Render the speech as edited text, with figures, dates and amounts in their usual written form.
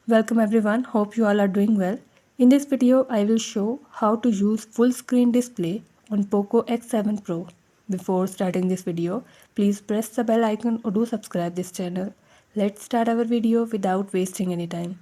Welcome everyone, hope you all are doing well. In this video, I will show how to use full screen display on POCO X7 Pro. Before starting this video, please press the bell icon or do subscribe this channel. Let's start our video without wasting any time.